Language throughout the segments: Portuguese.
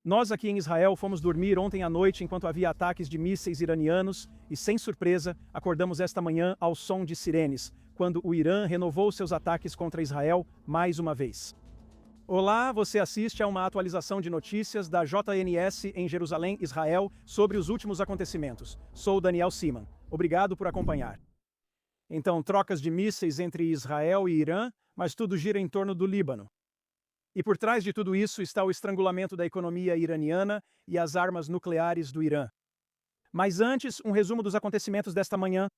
Nós aqui em Israel fomos dormir ontem à noite enquanto havia ataques de mísseis iranianos e, sem surpresa, acordamos esta manhã ao som de sirenes, quando o Irã renovou seus ataques contra Israel mais uma vez. Olá, você assiste a uma atualização de notícias da JNS em Jerusalém, Israel, sobre os últimos acontecimentos. Sou Daniel Siman. Obrigado por acompanhar. Então, trocas de mísseis entre Israel e Irã, mas tudo gira em torno do Líbano. E por trás de tudo isso está o estrangulamento da economia iraniana e as armas nucleares do Irã. Mas antes, um resumo dos acontecimentos desta manhã.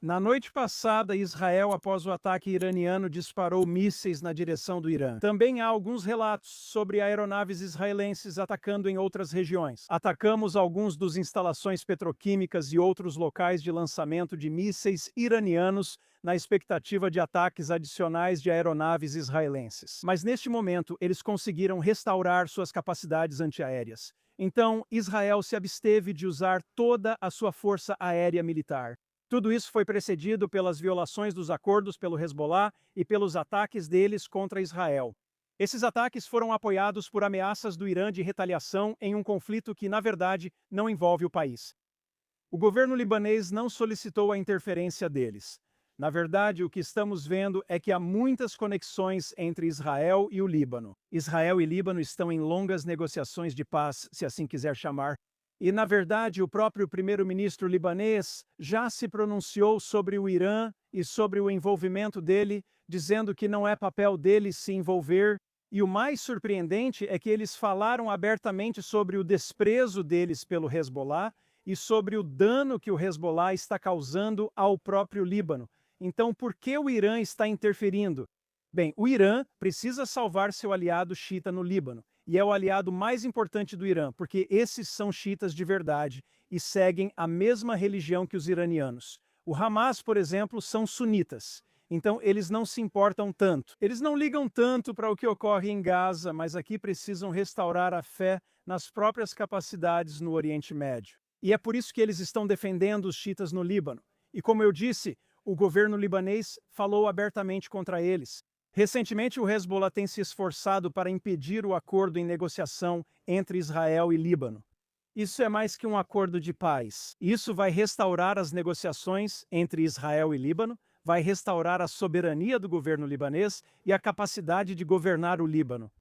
Na noite passada, Israel, após o ataque iraniano, disparou mísseis na direção do Irã. Também há alguns relatos sobre aeronaves israelenses atacando em outras regiões. Atacamos alguns dos instalações petroquímicas e outros locais de lançamento de mísseis iranianos na expectativa de ataques adicionais de aeronaves israelenses. Mas neste momento, eles conseguiram restaurar suas capacidades antiaéreas. Então, Israel se absteve de usar toda a sua força aérea militar. Tudo isso foi precedido pelas violações dos acordos pelo Hezbollah e pelos ataques deles contra Israel. Esses ataques foram apoiados por ameaças do Irã de retaliação em um conflito que, na verdade, não envolve o país. O governo libanês não solicitou a interferência deles. Na verdade, o que estamos vendo é que há muitas conexões entre Israel e o Líbano. Israel e Líbano estão em longas negociações de paz, se assim quiser chamar. E, na verdade, o próprio primeiro-ministro libanês já se pronunciou sobre o Irã e sobre o envolvimento dele, dizendo que não é papel dele se envolver. E o mais surpreendente é que eles falaram abertamente sobre o desprezo deles pelo Hezbollah e sobre o dano que o Hezbollah está causando ao próprio Líbano. Então, por que o Irã está interferindo? Bem, o Irã precisa salvar seu aliado xiita no Líbano. E é o aliado mais importante do Irã, porque esses são xiitas de verdade e seguem a mesma religião que os iranianos. O Hamas, por exemplo, são sunitas. Então, eles não se importam tanto. Eles não ligam tanto para o que ocorre em Gaza, mas aqui precisam restaurar a fé nas próprias capacidades no Oriente Médio. E é por isso que eles estão defendendo os xiitas no Líbano. E como eu disse, o governo libanês falou abertamente contra eles. Recentemente, o Hezbollah tem se esforçado para impedir o acordo em negociação entre Israel e Líbano. Isso é mais que um acordo de paz. Isso vai restaurar as negociações entre Israel e Líbano, vai restaurar a soberania do governo libanês e a capacidade de governar o Líbano.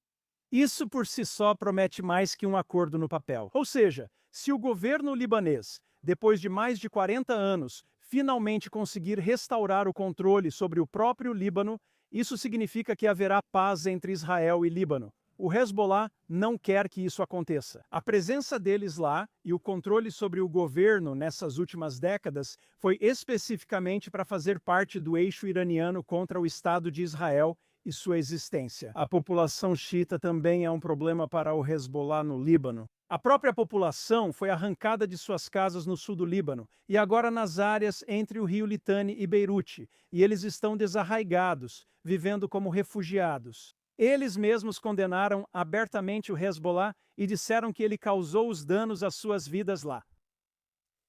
Isso por si só promete mais que um acordo no papel. Ou seja, se o governo libanês, depois de mais de 40 anos, finalmente conseguir restaurar o controle sobre o próprio Líbano, isso significa que haverá paz entre Israel e Líbano. O Hezbollah não quer que isso aconteça. A presença deles lá e o controle sobre o governo nessas últimas décadas foi especificamente para fazer parte do eixo iraniano contra o Estado de Israel e sua existência. A população xiita também é um problema para o Hezbollah no Líbano. A própria população foi arrancada de suas casas no sul do Líbano e agora nas áreas entre o rio Litani e Beirute, e eles estão desarraigados, vivendo como refugiados. Eles mesmos condenaram abertamente o Hezbollah e disseram que ele causou os danos às suas vidas lá.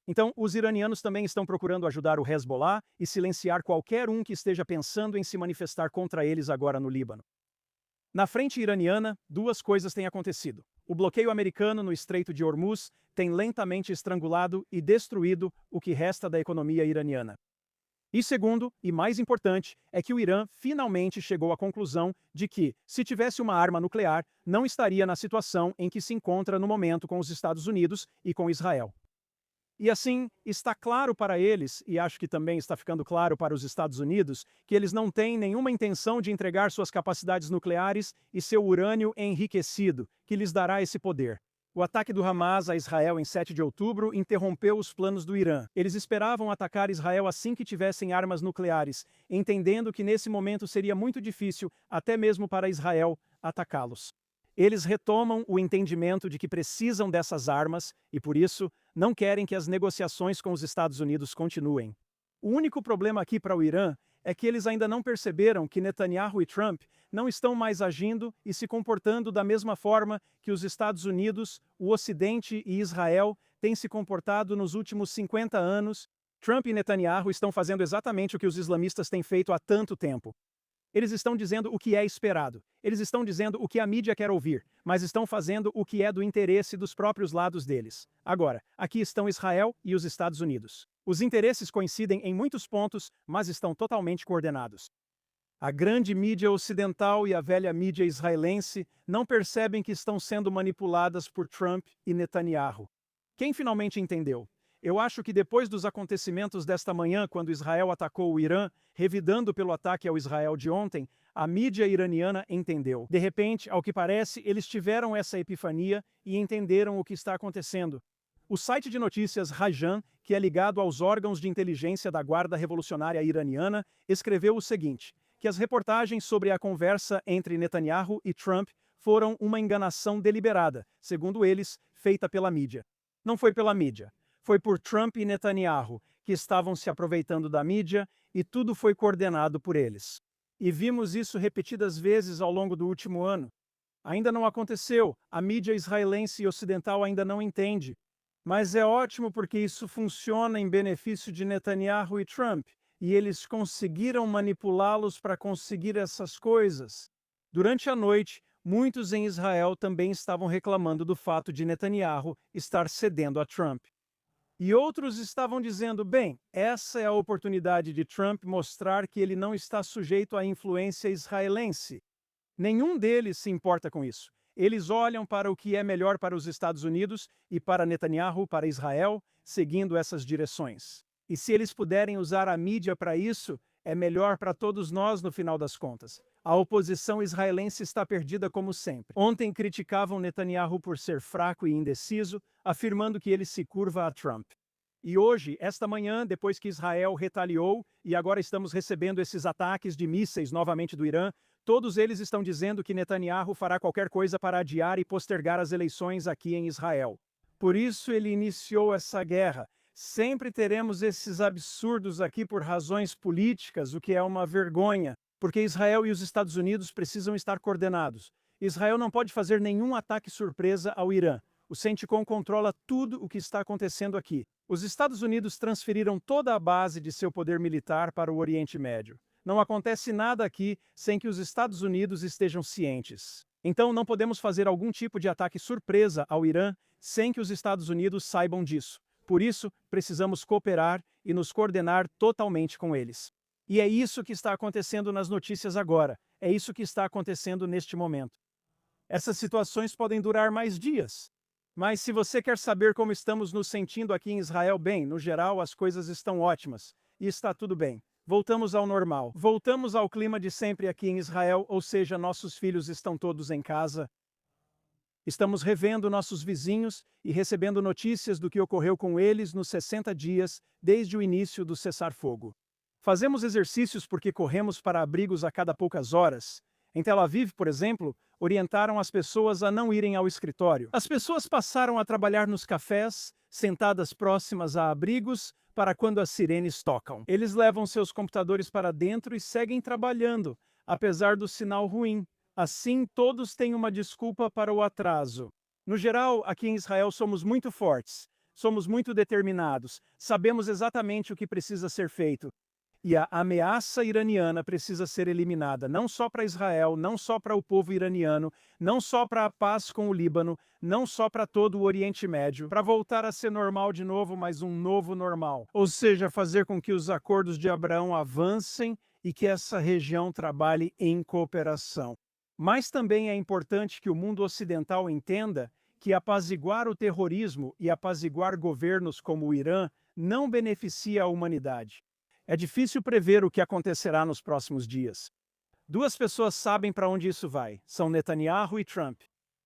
Então, os iranianos também estão procurando ajudar o Hezbollah e silenciar qualquer um que esteja pensando em se manifestar contra eles agora no Líbano. Na frente iraniana, duas coisas têm acontecido. O bloqueio americano no Estreito de Hormuz tem lentamente estrangulado e destruído o que resta da economia iraniana. E segundo, e mais importante, é que o Irã finalmente chegou à conclusão de que, se tivesse uma arma nuclear, não estaria na situação em que se encontra no momento com os Estados Unidos e com Israel. E assim, está claro para eles, e acho que também está ficando claro para os Estados Unidos, que eles não têm nenhuma intenção de entregar suas capacidades nucleares e seu urânio enriquecido, que lhes dará esse poder. O ataque do Hamas a Israel em 7 de outubro interrompeu os planos do Irã. Eles esperavam atacar Israel assim que tivessem armas nucleares, entendendo que nesse momento seria muito difícil, até mesmo para Israel, atacá-los. Eles retomam o entendimento de que precisam dessas armas e, por isso, não querem que as negociações com os Estados Unidos continuem. O único problema aqui para o Irã é que eles ainda não perceberam que Netanyahu e Trump não estão mais agindo e se comportando da mesma forma que os Estados Unidos, o Ocidente e Israel têm se comportado nos últimos 50 anos. Trump e Netanyahu estão fazendo exatamente o que os islamistas têm feito há tanto tempo. Eles estão dizendo o que é esperado. Eles estão dizendo o que a mídia quer ouvir, mas estão fazendo o que é do interesse dos próprios lados deles. Agora, aqui estão Israel e os Estados Unidos. Os interesses coincidem em muitos pontos, mas estão totalmente coordenados. A grande mídia ocidental e a velha mídia israelense não percebem que estão sendo manipuladas por Trump e Netanyahu. Quem finalmente entendeu? Eu acho que depois dos acontecimentos desta manhã, quando Israel atacou o Irã, revidando pelo ataque ao Israel de ontem, a mídia iraniana entendeu. De repente, ao que parece, eles tiveram essa epifania e entenderam o que está acontecendo. O site de notícias Rajan, que é ligado aos órgãos de inteligência da Guarda Revolucionária Iraniana, escreveu o seguinte, que as reportagens sobre a conversa entre Netanyahu e Trump foram uma enganação deliberada, segundo eles, feita pela mídia. Não foi pela mídia. Foi por Trump e Netanyahu, que estavam se aproveitando da mídia, e tudo foi coordenado por eles. E vimos isso repetidas vezes ao longo do último ano. Ainda não aconteceu, a mídia israelense e ocidental ainda não entende. Mas é ótimo porque isso funciona em benefício de Netanyahu e Trump, e eles conseguiram manipulá-los para conseguir essas coisas. Durante a noite, muitos em Israel também estavam reclamando do fato de Netanyahu estar cedendo a Trump. E outros estavam dizendo, bem, essa é a oportunidade de Trump mostrar que ele não está sujeito à influência israelense. Nenhum deles se importa com isso. Eles olham para o que é melhor para os Estados Unidos e para Netanyahu, para Israel, seguindo essas direções. E se eles puderem usar a mídia para isso, é melhor para todos nós no final das contas. A oposição israelense está perdida como sempre. Ontem criticavam Netanyahu por ser fraco e indeciso, afirmando que ele se curva a Trump. E hoje, esta manhã, depois que Israel retaliou e agora estamos recebendo esses ataques de mísseis novamente do Irã, todos eles estão dizendo que Netanyahu fará qualquer coisa para adiar e postergar as eleições aqui em Israel. Por isso ele iniciou essa guerra. Sempre teremos esses absurdos aqui por razões políticas, o que é uma vergonha, porque Israel e os Estados Unidos precisam estar coordenados. Israel não pode fazer nenhum ataque surpresa ao Irã. O CENTCOM controla tudo o que está acontecendo aqui. Os Estados Unidos transferiram toda a base de seu poder militar para o Oriente Médio. Não acontece nada aqui sem que os Estados Unidos estejam cientes. Então não podemos fazer algum tipo de ataque surpresa ao Irã sem que os Estados Unidos saibam disso. Por isso, precisamos cooperar e nos coordenar totalmente com eles. E é isso que está acontecendo nas notícias agora. É isso que está acontecendo neste momento. Essas situações podem durar mais dias. Mas se você quer saber como estamos nos sentindo aqui em Israel, bem, no geral as coisas estão ótimas. E está tudo bem. Voltamos ao normal. Voltamos ao clima de sempre aqui em Israel, ou seja, nossos filhos estão todos em casa. Estamos revendo nossos vizinhos e recebendo notícias do que ocorreu com eles nos 60 dias desde o início do cessar-fogo. Fazemos exercícios porque corremos para abrigos a cada poucas horas. Em Tel Aviv, por exemplo, orientaram as pessoas a não irem ao escritório. As pessoas passaram a trabalhar nos cafés, sentadas próximas a abrigos, para quando as sirenes tocam. Eles levam seus computadores para dentro e seguem trabalhando, apesar do sinal ruim. Assim, todos têm uma desculpa para o atraso. No geral, aqui em Israel somos muito fortes, somos muito determinados, sabemos exatamente o que precisa ser feito. E a ameaça iraniana precisa ser eliminada, não só para Israel, não só para o povo iraniano, não só para a paz com o Líbano, não só para todo o Oriente Médio, para voltar a ser normal de novo, mas um novo normal. Ou seja, fazer com que os acordos de Abraão avancem e que essa região trabalhe em cooperação. Mas também é importante que o mundo ocidental entenda que apaziguar o terrorismo e apaziguar governos como o Irã não beneficia a humanidade. É difícil prever o que acontecerá nos próximos dias. Duas pessoas sabem para onde isso vai, são Netanyahu e Trump.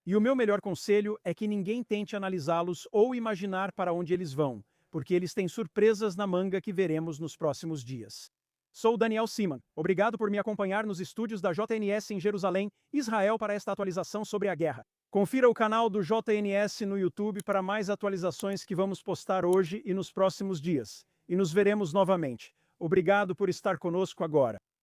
E o meu melhor conselho é que ninguém tente analisá-los ou imaginar para onde eles vão, porque eles têm surpresas na manga que veremos nos próximos dias. Sou Daniel Siman. Obrigado por me acompanhar nos estúdios da JNS em Jerusalém, Israel, para esta atualização sobre a guerra. Confira o canal do JNS no YouTube para mais atualizações que vamos postar hoje e nos próximos dias. E nos veremos novamente. Obrigado por estar conosco agora.